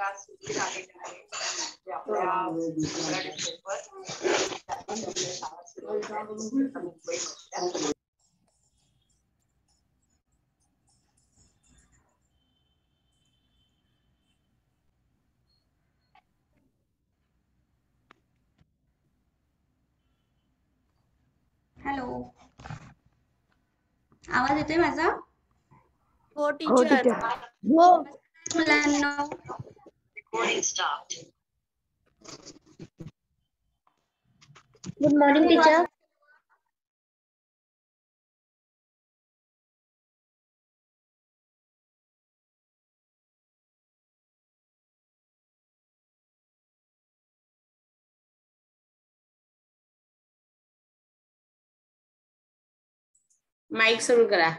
Hello, आवाज येतोय माझा? हो टीचर. हो मुलांना गुड मॉर्निंग टीचर. माईक सुरू करा.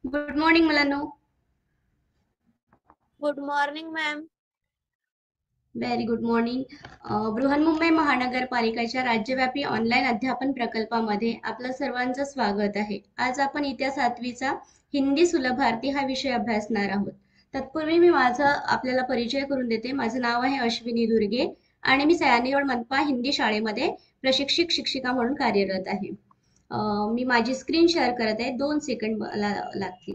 गुड मॉर्निंग मुलांनो. Good morning ma'am. Very good morning. Brihanmumbai महानगरपालिकेच्या राज्यव्यापी ऑनलाईन अध्यापन प्रकल्पामध्ये आपलं सर्वांचं स्वागत आहे. आज आपण इयत्ता 7वीचा हिंदी सुलभार्थी हा विषय अभ्यासणार आहोत. तत्पूर्वी मी माझा आपल्याला परिचय करून देते. माझं नाव आहे अश्विनी दुर्गे आणि मी सयानीरोड मनपा हिंदी शाळेमध्ये प्रशिक्षक शिक्षिका म्हणून कार्यरत आहे. मी माझी स्क्रीन शेअर करत आहे. 2 सेकंड मला लागतील.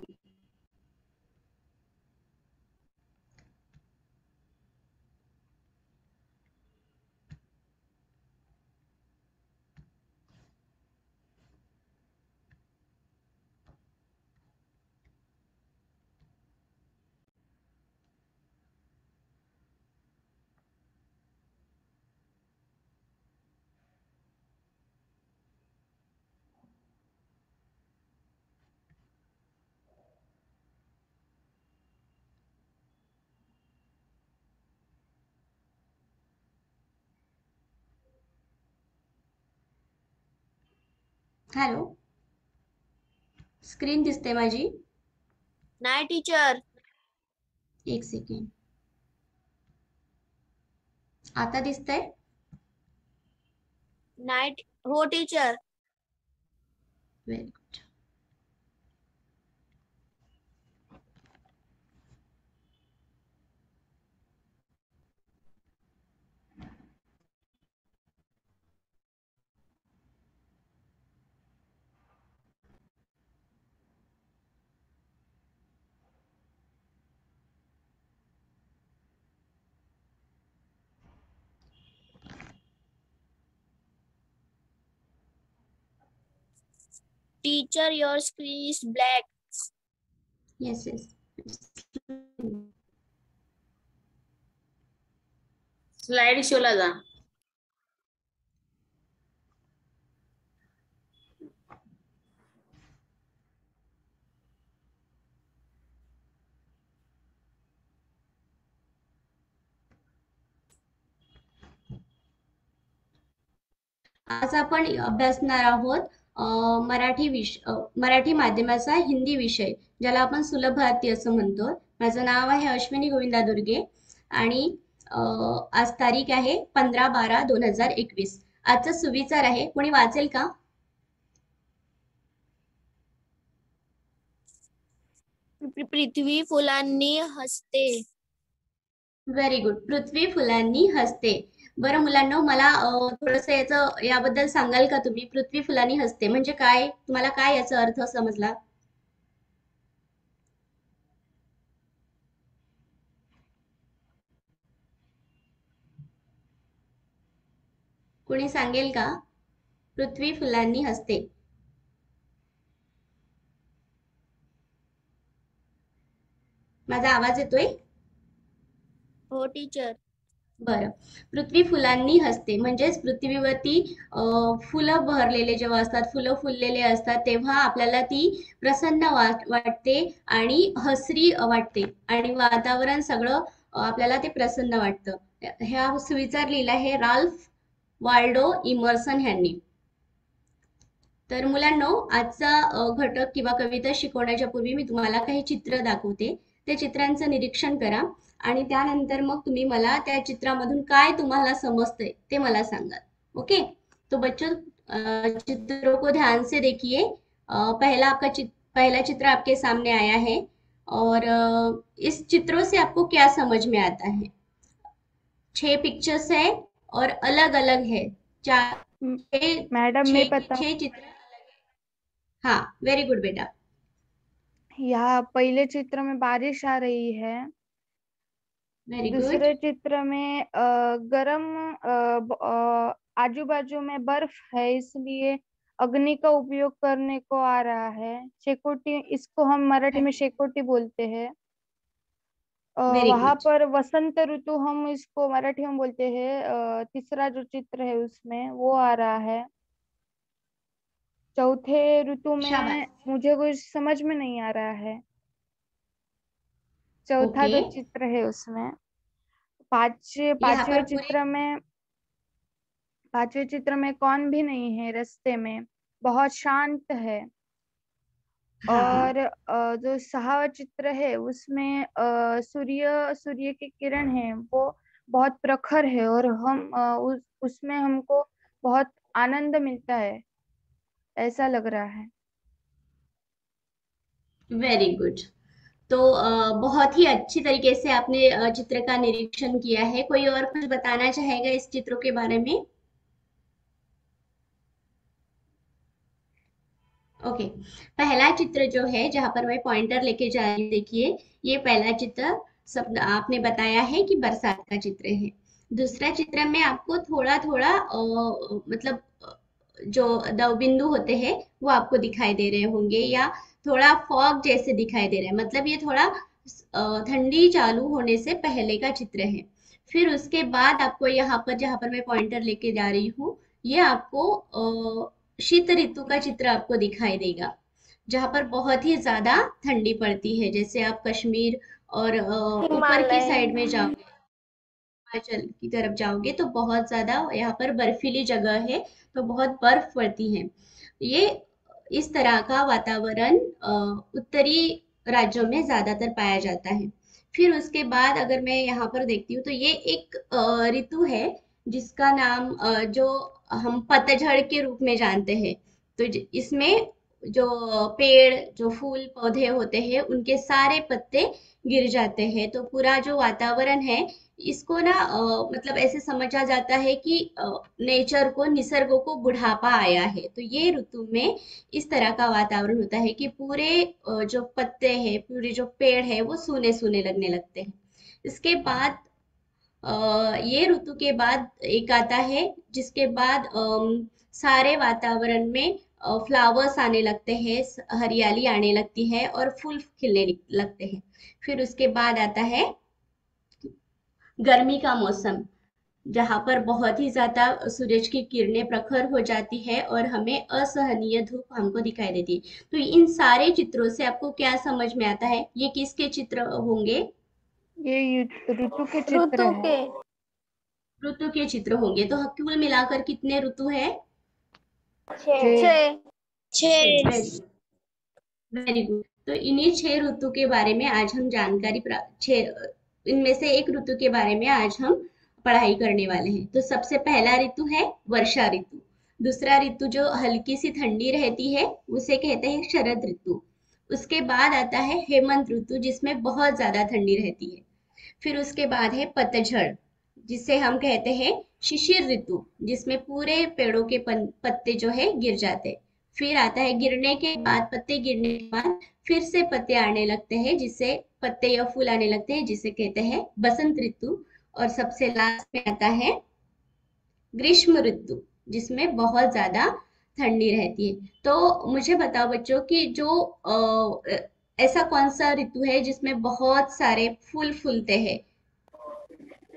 हॅलो, स्क्रीन दिसते माझी? नाही टीचर. 1 सेकंड. आता दिसतंय? नाही. हो teacher. Very good. Teacher, your screen is black. Yes, yes. Slide शोला जा. आज आपण अभ्यासणार आहोत मराठी माध्यमाचा हिंदी विषय, ज्याला आपण सुलभार्थी असं म्हणतो. माझं नाव आहे अश्विनी गोविंदा दुर्गे आणि आज तारीख आहे 15/12/2021. आजचा सुविचार आहे. कोणी वाचेल का? पृथ्वी फुलांनी हसते. Very good. पृथ्वी फुलांनी हसते. बरं मुलांनो, मला थोडंसं याबद्दल सांगाल का तुम्ही? पृथ्वी फुलांनी हसते म्हणजे काय? तुम्हाला काय याचा अर्थ समजला? कोणी सांगेल का? पृथ्वी फुलांनी हसते. माझा आवाज येतोय? हो टीचर. बरं. पृथ्वी फुलांनी हसते म्हणजेच पृथ्वीवरती फुलं बहरलेले जेव्हा असतात, फुलं फुललेले असतात, तेव्हा आपल्याला ती प्रसन्न वाटते आणि हसरी वाटते आणि वातावरण सगळं आपल्याला ते प्रसन्न वाटतं. ह्या सुविचार लिहिला आहे राल्फ वाल्डो इमर्सन ह्यांनी. तर मुलांनो, आजचा घटक किंवा कविता शिकवण्याच्या पूर्वी मी तुम्हाला काही चित्र दाखवते. त्या चित्रांचं निरीक्षण करा आणि त्यानंतर मग तुम्ही मला त्या चित्रामधून काय तुम्हाला समजतंय ते मला सांगा. ओके? तो बच्चों चित्रों को ध्यान से देखिए. पहला आपका पहला चित्र आपके सामने आया है और इस चित्रों से आपको क्या समझ में आता है? 6 पिक्चर्स है और अलग अलग है। चार म- छह मैडम मैं छह की पता 6 चित्र। हाँ, वेरी गुड बेटा। यहाँ पहले चित्र में बारिश आ रही है। Very good. दूसरे चित्र में गरम आजू बाजू में बर्फ है, इसलिए अग्नि का उपयोग करने को आ रहा है। शेकोटी, इसको हम मराठी में शेकोटी बोलते हैं। वेरी वहां गुड। पर वसंत ऋतु हम इसको मराठी में बोलते हैं। तीसरा जो चित्र है उसमें वो आ रहा है। चौथे ऋतु में शाबाश। मुझे कुछ समझ में नहीं आ रहा है। चौथा ओके। जो चित्र है उसमें पांच यहाँ पर पूरे पांचवें चित्र में कौन भी नहीं है, रास्ते में बहुत शांत है। हाँ, और जो सहावा चित्र है उसमें सूर्य सूर्य की किरण है वो बहुत प्रखर है, और हम उसमें हमको बहुत आनंद मिलता है, ऐसा लग रहा है। Very good. तो बहुत ही अच्छी तरीके से आपने चित्र का निरीक्षण किया है। कोई और कुछ बताना चाहेगा इस चित्रों के बारे में? ओके। पहला चित्र जो है, जहां पर मैं पॉइंटर लेके जा रही हूँ, देखिए, ये पहला चित्र सब आपने बताया है कि बरसात का चित्र है। दूसरा चित्र में आपको थोड़ा थोड़ा मतलब जो दव बिंदु होते हैं वो आपको दिखाई दे रहे होंगे, या थोड़ा फॉग जैसे दिखाई दे रहे हैं, मतलब ये थोड़ा ठंडी चालू होने से पहले का चित्र है। फिर उसके बाद आपको यहाँ पर, जहाँ पर मैं पॉइंटर लेके जा रही हूँ, ये आपको शीत ऋतु का चित्र आपको दिखाई देगा, जहाँ पर बहुत ही ज्यादा ठंडी पड़ती है। जैसे आप कश्मीर और ऊपर की हिमालय। साइड में जाओगे, हिमाचल की तरफ जाओगे, तो बहुत ज्यादा यहाँ पर बर्फीली जगह है, तो बहुत बर्फ पड़ती है। ये इस तरह का वातावरण उत्तरी राज्यों में ज्यादातर पाया जाता है। फिर उसके बाद अगर मैं यहाँ पर देखती हूँ, तो ये एक ऋतु है जिसका नाम जो हम पतझड़ के रूप में जानते हैं। तो इसमें जो पेड़, जो फूल पौधे होते हैं, उनके सारे पत्ते गिर जाते हैं, तो पूरा जो वातावरण है, इसको ना मतलब ऐसे समझा जाता है कि नेचर को, निसर्ग को बुढ़ापा आया है। तो ये ऋतु में इस तरह का वातावरण होता है कि पूरे जो पत्ते हैं, पूरे जो पेड़ है, वो सूने सूने लगने लगते हैं। इसके बाद ये ऋतु के बाद एक आता है, जिसके बाद सारे वातावरण में फ्लावर्स आने लगते हैं, हरियाली आने लगती है और फूल खिलने लगते हैं। फिर उसके बाद आता है गर्मी का मौसम, जहां पर बहुत ही ज्यादा सूरज की किरणें प्रखर हो जाती है और हमें असहनीय धूप हमको दिखाई देती है। तो इन सारे चित्रों से आपको क्या समझ में आता है? ये किसके चित्र होंगे? ये ऋतु के चित्र ऋतु है। के। ऋतु के चित्र होंगे। तो कुल मिलाकर कितने ऋतु है? छह। छः। छः। Very very good. तो इन्हीं 6 ऋतु के बारे में आज हम इनमें से एक ऋतु के बारे में आज हम पढ़ाई करने वाले हैं। तो सबसे पहला ऋतु है वर्षा ऋतु। दूसरा ऋतु जो हल्की सी ठंडी रहती है, उसे कहते हैं शरद ऋतु। उसके बाद आता है हेमंत ऋतु, जिसमें बहुत ज्यादा ठंडी रहती है। फिर उसके बाद है पतझड़, जिसे हम कहते हैं शिशिर ऋतु, जिसमें पूरे पेड़ों के पत्ते जो है गिर जाते हैं। फिर आता है गिरने के बाद, पत्ते गिरने के बाद फिर से पत्ते आने लगते हैं, जिसे पत्ते या फूल आने लगते हैं, जिसे कहते हैं बसंत ऋतु। और सबसे लास्ट में आता है ग्रीष्म ऋतु, जिसमें बहुत ज्यादा ठंडी रहती है। तो मुझे बताओ बच्चों कि जो ऐसा कौन सा ऋतु है जिसमें बहुत सारे फूल फूलते हैं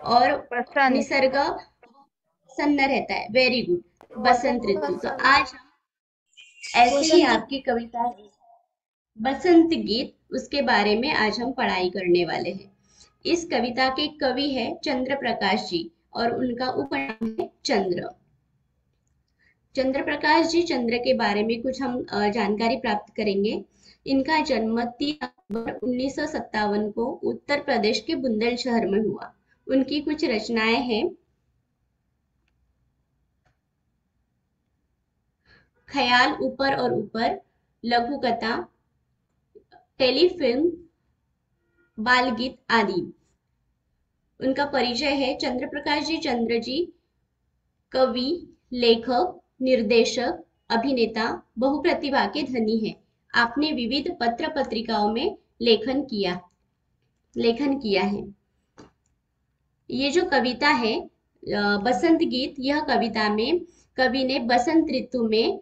और बसंत। निसर्ग प्रसन्न रहता है? वेरी गुड, बसंत ऋतु। तो बसंत। आज हम ऐसे ही बसंत। आपकी कविता बसंत गीत, उसके बारे में आज हम पढ़ाई करने वाले हैं। इस कविता के कवि है चंद्र प्रकाश जी, और उनका उपनाम है चंद्र। चंद्र प्रकाश जी, चंद्र के बारे में कुछ हम जानकारी प्राप्त करेंगे। इनका जन्म 3 अक्टूबर 1957 को उत्तर प्रदेश के बुंदेलशहर में हुआ। उनकी कुछ रचनाएं हैं: ख्याल ऊपर और ऊपर, लघु कथा, टेलीफिल्म, बालगीत आदि। उनका परिचय है चंद्र प्रकाश जी चंद्र जी, कवि, लेखक, निर्देशक, अभिनेता, बहुप्रतिभा के धनी हैं। आपने विविध पत्र पत्रिकाओं में लेखन किया है। ये जो कविता है बसंत गीत, यह कविता में कवि ने बसंत ऋतु में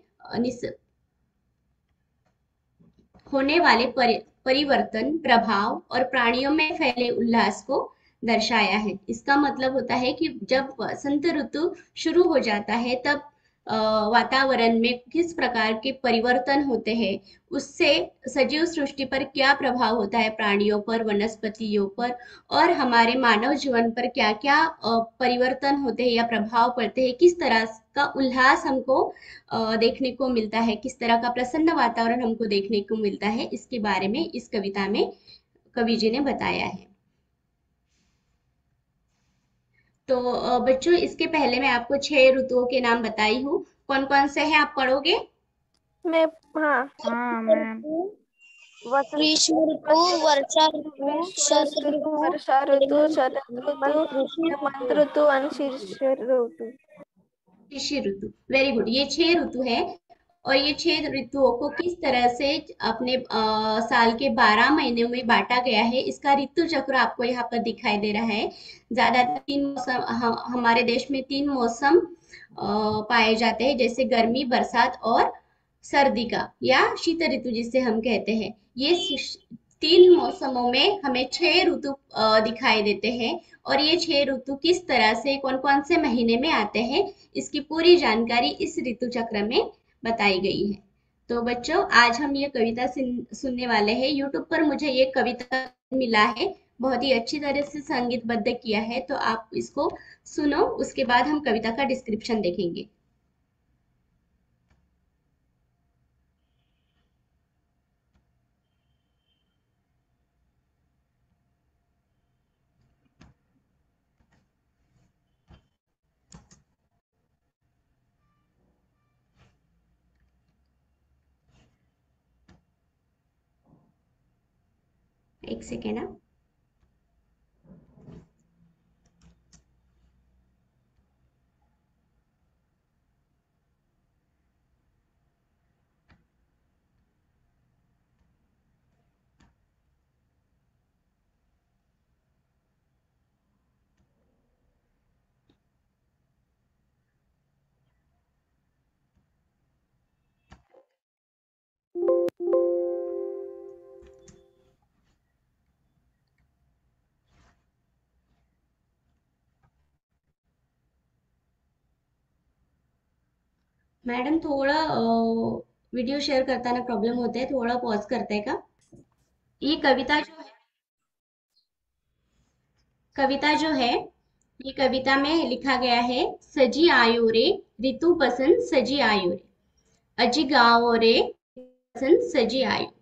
होने वाले परिवर्तन, प्रभाव और प्राणियों में फैले उल्लास को दर्शाया है। इसका मतलब होता है कि जब वसंत ऋतु शुरू हो जाता है तब वातावरण में किस प्रकार के परिवर्तन होते हैं, उससे सजीव सृष्टि पर क्या प्रभाव होता है, प्राणियों पर, वनस्पतियों पर और हमारे मानव जीवन पर क्या क्या परिवर्तन होते हैं या प्रभाव पड़ते हैं, किस तरह का उल्लास हमको देखने को मिलता है, किस तरह का प्रसन्न वातावरण हमको देखने को मिलता है, इसके बारे में इस कविता में कवि जी ने बताया है। तो बच्चों, इसके पहले मैं आपको 6 ऋतुओं के नाम बताई हूँ। कौन कौन से हैं आप पढ़ोगे? मैं हाँ हाँ मैम। ग्रीष्म ऋतु, वर्षा ऋतु, शरद ऋतु, ऋतु, वर्षा ऋतु, शरद ऋतु, हेमंत ऋतु और शिशिर ऋतु। शिशिर ऋतु, वेरी गुड। ये 6 ऋतु है और ये 6 ऋतुओं को किस तरह से अपने साल के 12 महीनों में बांटा गया है, इसका ऋतु चक्र आपको यहाँ पर दिखाई दे रहा है। ज्यादातर 3 मौसम हमारे देश में 3 मौसम पाए जाते हैं, जैसे गर्मी, बरसात और सर्दी का या शीत ऋतु जिसे हम कहते हैं। ये 3 मौसमों में हमें 6 ऋतु दिखाई देते हैं और ये 6 ऋतु किस तरह से कौन कौन से महीने में आते हैं, इसकी पूरी जानकारी इस ऋतु चक्र में बताई गई है। तो बच्चों, आज हम ये कविता सुनने वाले हैं। यूट्यूब पर मुझे ये कविता मिला है, बहुत ही अच्छी तरह से संगीतबद्ध किया है, तो आप इसको सुनो, उसके बाद हम कविता का डिस्क्रिप्शन देखेंगे। एक सेकेंड ना। मैडम, थोड़ा वीडियो शेयर करताना प्रॉब्लेम होते हैं, थोड़ा पॉज करते हैं का? ये कविता जो है, ये कविता में लिखा गया है, सजी आयो रे ऋतु बसंत सजी आयो रे, अजी गाओ रे बसंत सजी आयो।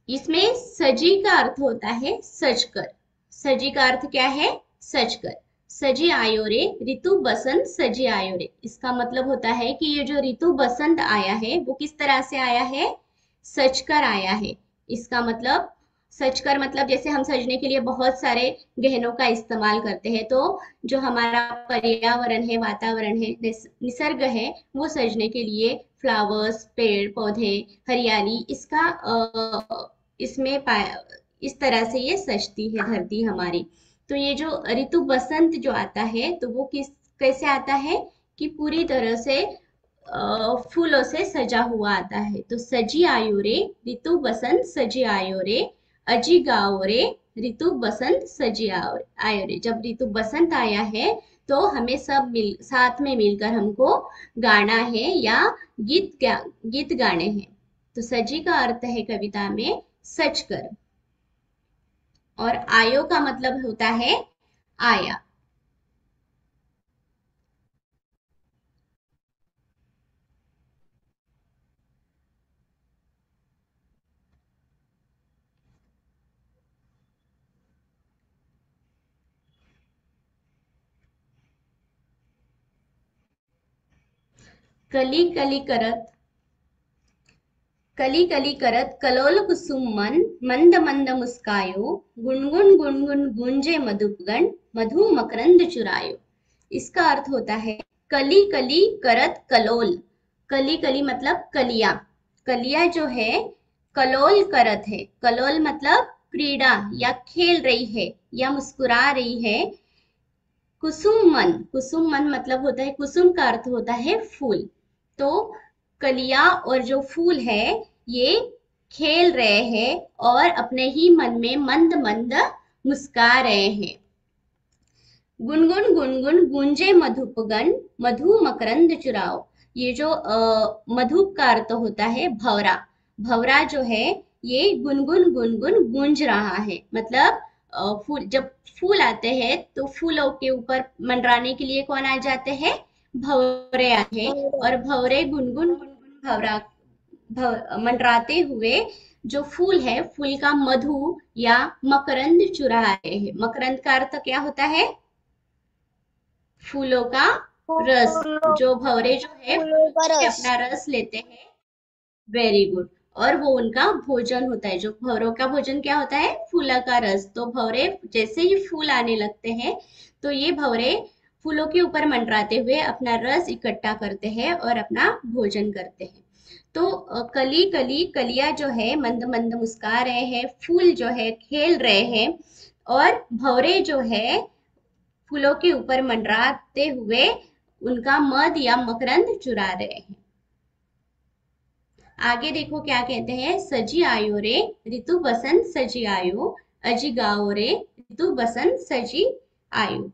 इसमें सजी का अर्थ होता है सज कर। सजी का अर्थ क्या है? सज कर। सजी आयो रे ऋतु बसंत सजी आयो रे, इसका मतलब होता है कि ये जो ऋतु बसंत आया है वो किस तरह से आया है? सज कर आया है। इसका मतलब, सज कर मतलब जैसे हम सजने के लिए बहुत सारे गहनों का इस्तेमाल करते हैं, तो जो हमारा पर्यावरण है, वातावरण है, निसर्ग है, वो सजने के लिए फ्लावर्स, पेड़ पौधे, हरियाली, इसका इसमें इस तरह से ये सजती है धरती हमारी। तो ये जो ऋतु बसंत जो आता है, तो वो कैसे आता है कि पूरी तरह से फूलों से सजा हुआ आता है। तो सजी आयो रे ऋतु बसंत सजी आयो रे, अजी गाओ रे ऋतु बसंत सजी आयो रे। जब ऋतु बसंत आया है तो हमें सब साथ में मिलकर हमको गाना है या गीत गाने हैं। तो सजी का अर्थ है कविता में सच कर, और आयो का मतलब होता है आया। कली कली करत कली कली करत कलोल कुसुम मन मंद मंद मुस्कायो गुनगुन गुनगुन गूंजे मधुपगण मधु मकरंद चुरायो। इसका अर्थ होता है कली कली करत कलोल। कली कली मतलब कलिया, कलिया जो है कलोल करत है। कलोल मतलब क्रीड़ा या खेल रही है या मुस्कुरा रही है। कुसुम मन, कुसुम मन मतलब होता है, कुसुम का अर्थ होता है फूल। तो कलियां और जो फूल है ये खेल रहे हैं और अपने ही मन में मंद मंद मुस्का रहे हैं। गुनगुन गुनगुन गूंजे मधुपगण मधु मकरंद चुराओ। ये जो मधुप का अर्थ होता है भंवरा। भंवरा जो है ये गुनगुन गुनगुन गूंज रहा है। मतलब फूल, जब फूल आते हैं तो फूलों के ऊपर मंडराने के लिए कौन आ जाते हैं? भंवरे आते हैं। और भंवरे गुनगुन गुनगुन मंडराते हुए जो फूल है, फूल का मधु या मकरंद चुरा रहे हैं। मकरंद का अर्थ क्या होता है? फूलों का रस। फूलों जो भंवरे जो है फूलों का से रस। अपना रस लेते हैं। Very good. और वो उनका भोजन होता है। जो भंवरों का भोजन क्या होता है? फूलों का रस। तो भंवरे जैसे ही फूल आने लगते हैं तो ये भंवरे फूलों के ऊपर मंडराते हुए अपना रस इकट्ठा करते हैं और अपना भोजन करते हैं। तो कली कली कलिया जो है मंद मंद मुस्का रहे हैं, फूल जो है खेल रहे हैं, और भंवरे जो है फूलों के ऊपर मंडराते हुए उनका मध या मकरंद चुरा रहे हैं। आगे देखो क्या कहते हैं। सजी आयो रे ऋतु बसंत सजी आयो, अजी गाओ रे ऋतु बसंत सजी आयो।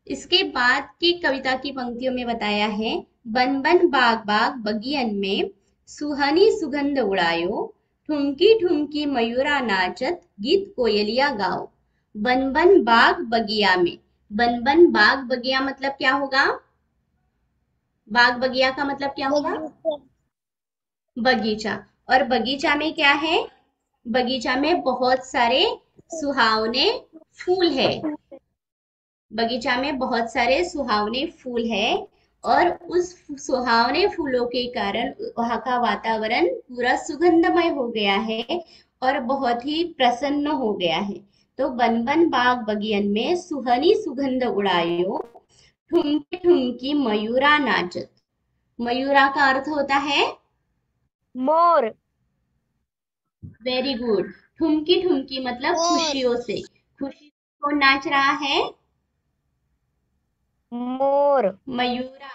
इसके बाद की कविता की पंक्तियों में बताया है, बन बन बाग बाग बगियन में सुहानी सुगंध उड़ायो, ठुमकी ठुमकी मयूरा नाचत गीत कोयलिया गाओ। बन बन बाग बगिया में, बन बन बाग बगिया मतलब क्या होगा? बाग बगिया का मतलब क्या होगा? बगीचा। और बगीचा में क्या है? बगीचा में बहुत सारे सुहावने फूल है। बगीचा में बहुत सारे सुहावने फूल है और उस सुहावने फूलों के कारण वहां का वातावरण पूरा सुगंधमय हो गया है और बहुत ही प्रसन्न हो गया है। तो बन बन बाग बगियन में सुहनी सुगंध उड़ायो, ठुमकी ठुमकी मयूरा नाचत। मयूरा का अर्थ होता है मोर। Very good. ठुमकी ठुमकी मतलब मोर। खुशियों से। खुशी कौन नाच रहा है? मोर। मयूरा।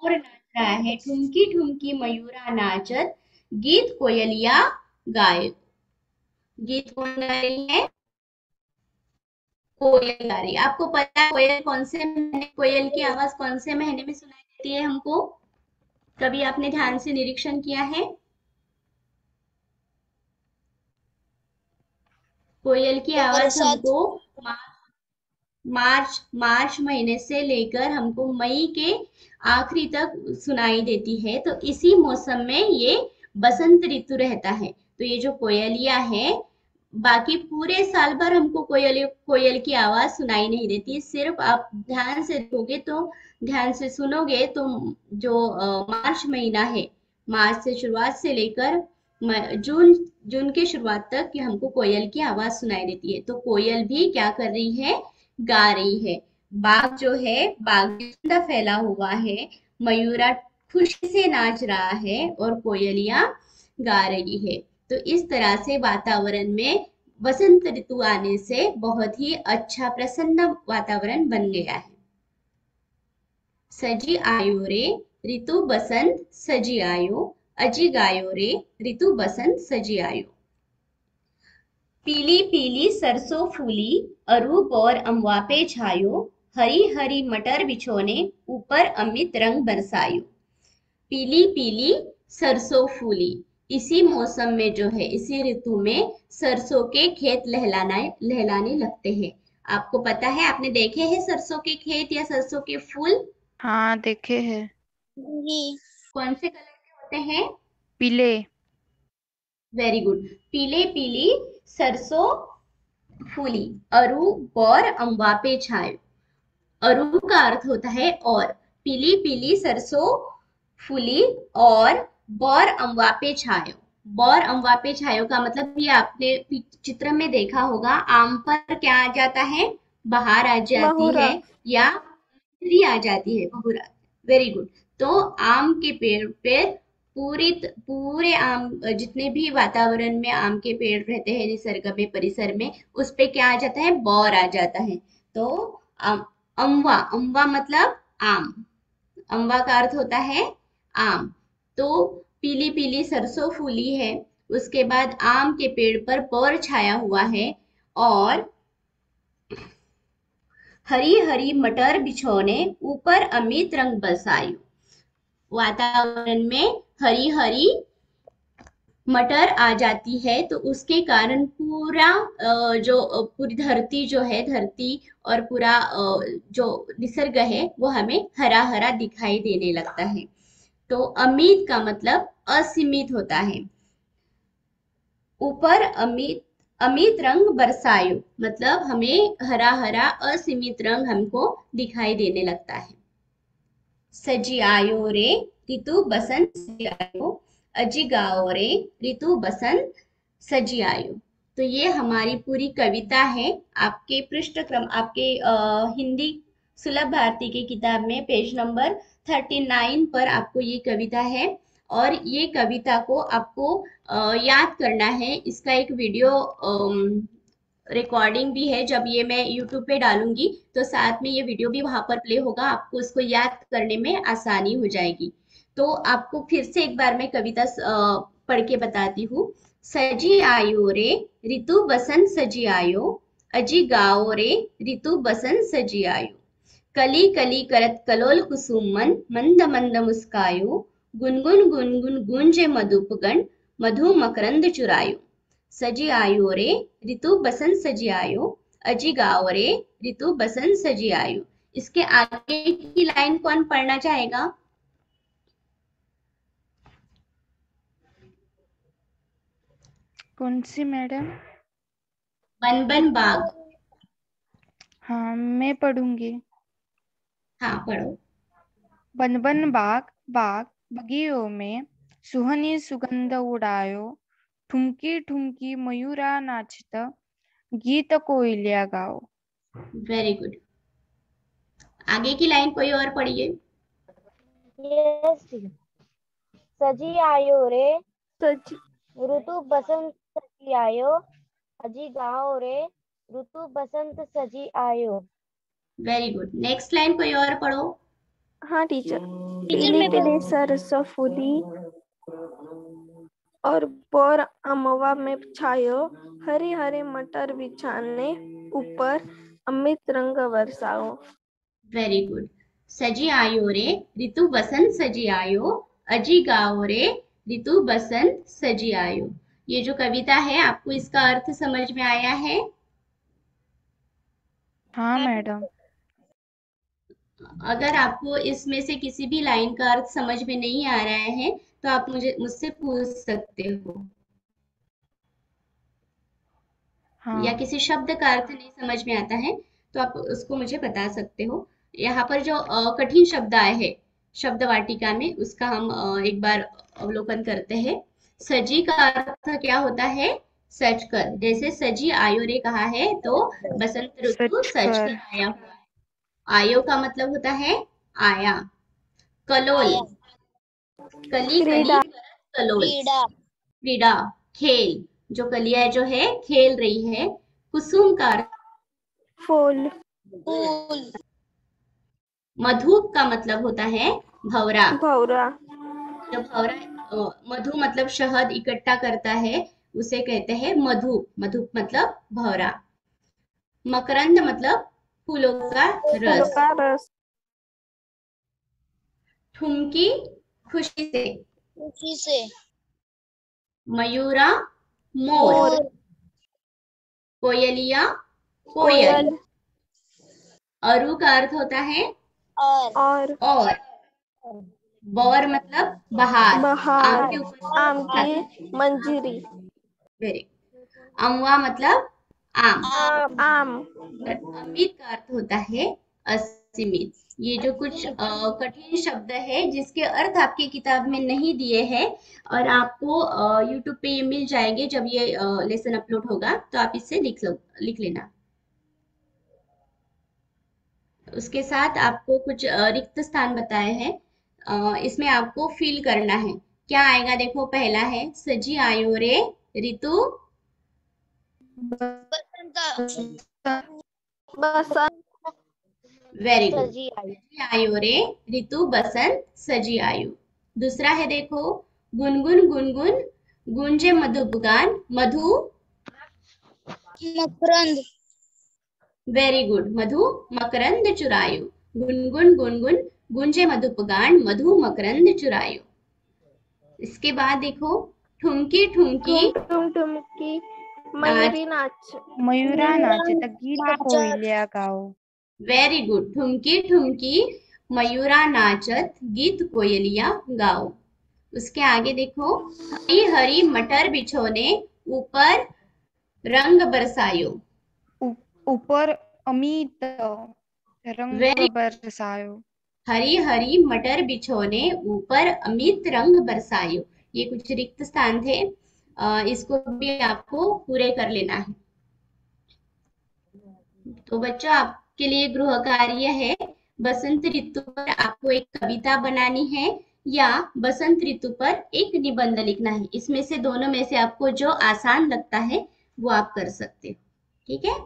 मोर नाच रहा है। ठुमकी ठुमकी मयूरा नाचत गीत कोयलिया गाय। गीत कौन गा रही है? कोयल गा रही है। आपको पता है कोयल कौन से महीने, कोयल की आवाज कौन से महीने में सुनाई देती है हमको? कभी आपने ध्यान से निरीक्षण किया है? कोयल की आवाज बरसात। हमको मार्च मार्च महीने से लेकर हमको मई के आखिरी तक सुनाई देती है। तो इसी मौसम में ये बसंत ऋतु रहता है। तो ये जो कोयलियां है, बाकी पूरे साल भर हमको कोयल कोयल की आवाज सुनाई नहीं देती। सिर्फ आप ध्यान से देखोगे तो, ध्यान से सुनोगे तो जो मार्च महीना है, मार्च से शुरुआत से लेकर जून जून के शुरुआत तक कि हमको कोयल की आवाज सुनाई देती है। तो कोयल भी क्या कर रही है? गा रही है। बाग जो है, बाग में सुंदर फैला हुआ है, मयूरा खुशी से नाच रहा है और कोयलियां गा रही है। तो इस तरह से वातावरण में वसंत ऋतु आने से बहुत ही अच्छा प्रसन्न वातावरण बन गया है। सजी आयो रे ऋतु बसंत सजी आयो, अजी गायो रे ऋतु बसंत सजी आयो। पीली पीली सरसों फूली अरूप और अमवा पे छायो, हरी हरी मटर बिछोने ऊपर अमित रंग बरसायो। पीली पीली सरसों फूली। इसी मौसम में जो है, इसी ऋतु में सरसों के खेत लहलाने लगते हैं। आपको पता है, आपने देखे हैं सरसों के खेत या सरसों के फूल? हाँ देखे हैं। जी। कौन से कलर के होते हैं? पीले। Very good. पीले पीली सरसों फूली अरु और अम्बा पे छाए। अरु का अर्थ होता है और, पीली पीली सरसों फूली और बौर अमवा पे छायो। बौर अमवा पे छायो का मतलब ये आपने चित्र में देखा होगा, आम पर क्या आ जाता है, बहार आ जाती महुरा। है या स्त्री आ जाती है, बहुरा। Very good. तो आम के पेड़ पे पूरे आम, जितने भी वातावरण में आम के पेड़ रहते हैं निसर्ग में, परिसर में, उस पे क्या आ जाता है, बौर आ जाता है। तो अमवा, अमवा मतलब आम, अमवा का अर्थ होता है आम। तो पीली पीली सरसों फूली है, उसके बाद आम के पेड़ पर बौर छाया हुआ है, और हरी हरी मटर बिछौने ऊपर अमित रंग बरसायो। वातावरण में हरी हरी मटर आ जाती है, तो उसके कारण पूरा पूरी धरती जो है, धरती और पूरा जो निसर्ग है वो हमें हरा हरा दिखाई देने लगता है। तो अमित का मतलब असीमित होता है। ऊपर अमित, अमित रंग बरसायो मतलब हमें हरा हरा असीमित रंग हमको दिखाई देने लगता है। सजी आयो रे ऋतु बसंत सजी आयो, अजी गाओ रे ऋतु बसंत सजी आयो। तो ये हमारी पूरी कविता है। आपके पृष्ठ क्रम, आपके हिंदी सुलभ भारती की किताब में पेज नंबर 39 पर आपको ये कविता है, और ये कविता को आपको याद करना है। इसका एक वीडियो रिकॉर्डिंग भी है, जब ये मैं यूट्यूब पे डालूंगी तो साथ में ये वीडियो भी वहां पर प्ले होगा, आपको उसको याद करने में आसानी हो जाएगी। तो आपको फिर से एक बार मैं कविता पढ़ के बताती हूँ। सजी आयो रे ऋतु बसंत सजी आयो, अजी गाओ रे ऋतु बसंत सजी आयो, कली कली करत कलोल कुसुम मन, मंद मंद मुस्कायो, गुनगुन गुनगुन गूंजे मधुपगण, मधु मकरंद चुरायो। सजी आयो रे ऋतु बसंत सजी आयो, अजी गाओ रे ऋतु बसंत सजी आयो। इसके आगे की लाइन कौन पढ़ना चाहेगा? कौन सी मैडम? बन बन बाग। हाँ, मैं पढ़ूंगी। हाँ पढ़ो। बन बन बाग बाग बगियों में सुहनी सुगंध उड़ायो, ठुमकी ठुमकी मयूरा नाचत, गीत कोयलिया गाओ। Very good. आगे की लाइन कोई और पढ़िए। यस। सजी आयो रे सच। ऋतु बसंत सजी आयो, अजी गाओ रे ऋतु बसंत सजी आयो। Very good. नेक्स्ट लाइन कोई और पढ़ो। हाँ टीचर। टीचर पीली मैं पीली सरसों फूली और बोर अमवा में छायो, हरी हरी मटर बिछाने ऊपर अमित रंग बरसाओ। Very good. सजी आयो रे ऋतु बसंत सजी आयो, अजी गाओ रे ऋतु बसंत सजी आयो। ये जो कविता है, आपको इसका अर्थ समझ में आया है? हाँ मैडम। अगर आपको इसमें से किसी भी लाइन का अर्थ समझ में नहीं आ रहा है, तो आप मुझसे पूछ सकते हो, या हाँ। किसी शब्द का अर्थ नहीं समझ में आता है तो आप उसको मुझे बता सकते हो। यहाँ पर जो कठिन शब्द आए हैं शब्द वाटिका में, उसका हम एक बार अवलोकन करते हैं। सजी का अर्थ क्या होता है? सच कर। जैसे सजी आयो रे कहा है, तो बसंत ऋतु सच सच कर कर। आया हुआ है। आयो का मतलब होता है आया। कलोल, आया। कली कली क्रीडा। करत कलोल। क्रीड़ा। क्रीड़ा, खेल, जो कलियां जो है खेल रही है। कुसुम का अर्थ, फूल। फूल। मधु का मतलब होता है भंवरा। भौरा। जब भंवरा मधु मतलब शहद इकट्ठा करता है, उसे कहते हैं मधु। मधु मतलब भंवरा। मकरंद मतलब फूलों का फूलों रस। का रस। ठुमकी, खुशी से। खुशी से। मयूरा, मोर। मोर। कोयलिया, कोयल। कोयल। अरु का अर्थ होता है और और बौर मतलब बहार। आम बहार। के ऊपर जो आम बहार। की मंजरी। वेरी। अमवा मतलब आम। आम। आम। और अमित का अर्थ होता है सीमित। ये जो कुछ कठिन शब्द है जिसके अर्थ आपकी किताब में नहीं दिए हैं और आपको यूट्यूब पे ये मिल जाएंगे जब ये लेसन अपलोड होगा, तो आप इससे लिख लेना। उसके साथ आपको कुछ रिक्त स्थान बताए हैं, इसमें आपको फिल करना है। क्या आएगा देखो, पहला है सजी आयो रे ऋतु, वेरी गुड, सजी आयु। सजी आयो रे ऋतु बसंत सजी आयु। दूसरा है देखो, गुनगुन गुनगुन गुंजे मधुपगान मधु, मकरंद। वेरी गुड, मधु मकरंद चुरायो। गुनगुन गुनगुन गुंजे मधुपगान मधु मकरंद चुरायो। इसके बाद देखो, ठुमकी ठुमकी ठुम ठुमकी नाच, मयुरी नाच। मयुरा नाचत गीत कोयल्या गाओ। वेरी गुड, ठुमकी ठुमकी मयूरा नाचत गीत कोयलिया गाओ। उसके आगे देखो, हरी हरी मटर बिछोने ऊपर रंग बरसायो। ऊपर अमित रंग वेरी, बरसायो। हरी हरी मटर बिछोने ऊपर अमित रंग बरसायो। ये कुछ रिक्त स्थान थे, इसको भी आपको पूरे कर लेना है। तो बच्चों, आपके लिए गृह कार्य है, बसंत ऋतु पर आपको एक कविता बनानी है या बसंत ऋतु पर एक निबंध लिखना है। इसमें से दोनों में से आपको जो आसान लगता है वो आप कर सकते हो। ठीक है,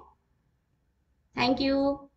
थैंक यू।